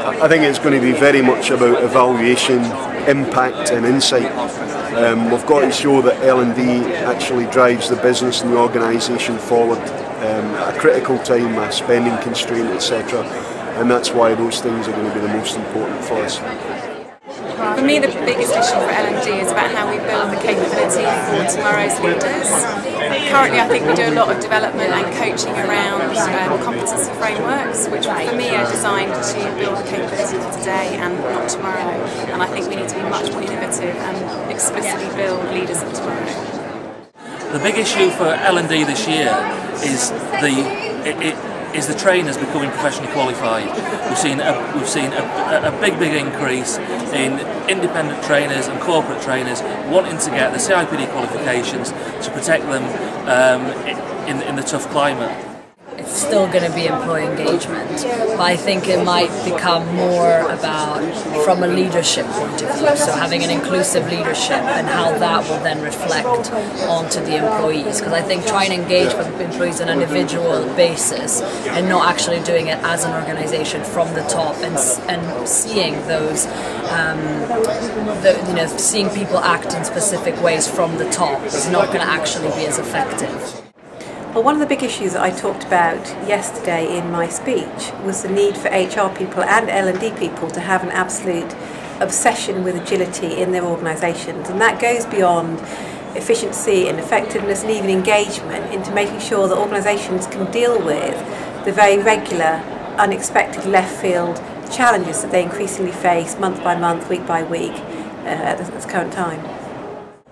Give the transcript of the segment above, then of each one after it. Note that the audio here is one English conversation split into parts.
I think it's going to be very much about evaluation, impact and insight. We've got to show that L&D actually drives the business and the organisation forward at a critical time, a spending constraint, etc. And that's why those things are going to be the most important for us. For me, the biggest issue for L&D is about how we build the capability for tomorrow's leaders. Currently, I think we do a lot of development and coaching around competency frameworks, which for me are designed to build the capability for today and not tomorrow. And I think we need to be much more innovative and explicitly build leaders of tomorrow. The big issue for L&D this year is the trainers becoming professionally qualified. We've seen a big increase in independent trainers and corporate trainers wanting to get the CIPD qualifications to protect them in the tough climate. It's still going to be employee engagement, but I think it might become more about from a leadership point of view, so having an inclusive leadership and how that will then reflect onto the employees, because I think trying to engage with employees on an individual basis and not actually doing it as an organisation from the top and seeing those seeing people act in specific ways from the top is not going to actually be as effective. Well, one of the big issues that I talked about yesterday in my speech was the need for HR people and L&D people to have an absolute obsession with agility in their organisations, and that goes beyond efficiency and effectiveness and even engagement into making sure that organisations can deal with the very regular, unexpected left field challenges that they increasingly face month by month, week by week at this current time.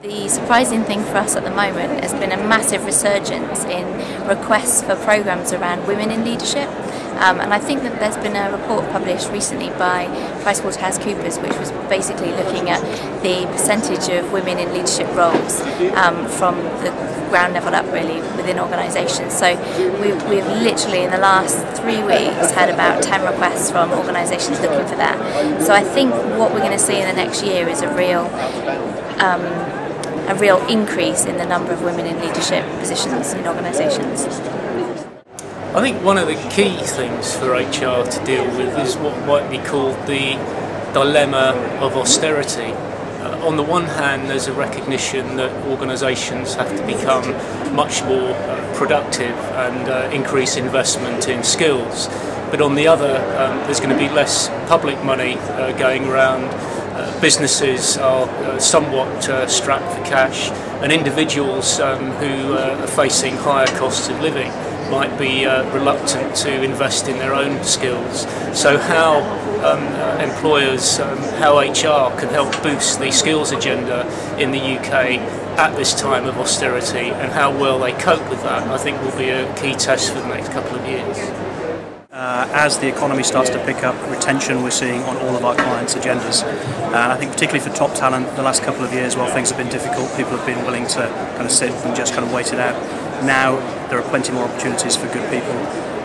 The surprising thing for us at the moment has been a massive resurgence in requests for programmes around women in leadership. And I think that there's been a report published recently by PricewaterhouseCoopers which was basically looking at the percentage of women in leadership roles from the ground level up really within organisations. So we've literally in the last 3 weeks had about 10 requests from organisations looking for that. So I think what we're going to see in the next year is a real increase in the number of women in leadership positions in organisations. I think one of the key things for HR to deal with is what might be called the dilemma of austerity. On the one hand, there's a recognition that organisations have to become much more productive and increase investment in skills. But on the other, there's going to be less public money going around. Businesses are somewhat strapped for cash, and individuals who are facing higher costs of living might be reluctant to invest in their own skills. So how employers, how HR can help boost the skills agenda in the UK at this time of austerity and how well they cope with that, I think will be a key test for the next couple of years. As the economy starts to pick up, retention we're seeing on all of our clients' agendas. And I think particularly for top talent, the last couple of years, while things have been difficult, people have been willing to kind of sit and just kind of wait it out. Now there are plenty more opportunities for good people,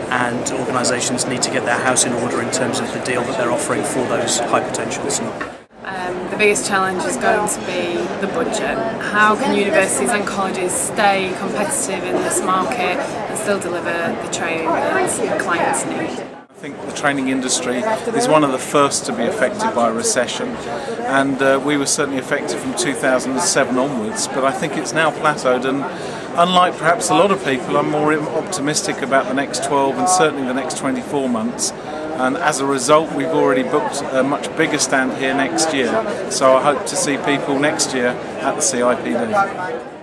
and organisations need to get their house in order in terms of the deal that they're offering for those high potentials. The biggest challenge is going to be the budget. How can universities and colleges stay competitive in this market and still deliver the training that clients need? I think the training industry is one of the first to be affected by a recession, and we were certainly affected from 2007 onwards, but I think it's now plateaued, and unlike perhaps a lot of people, I'm more optimistic about the next 12 and certainly the next 24 months. And as a result, we've already booked a much bigger stand here next year, so I hope to see people next year at the CIPD.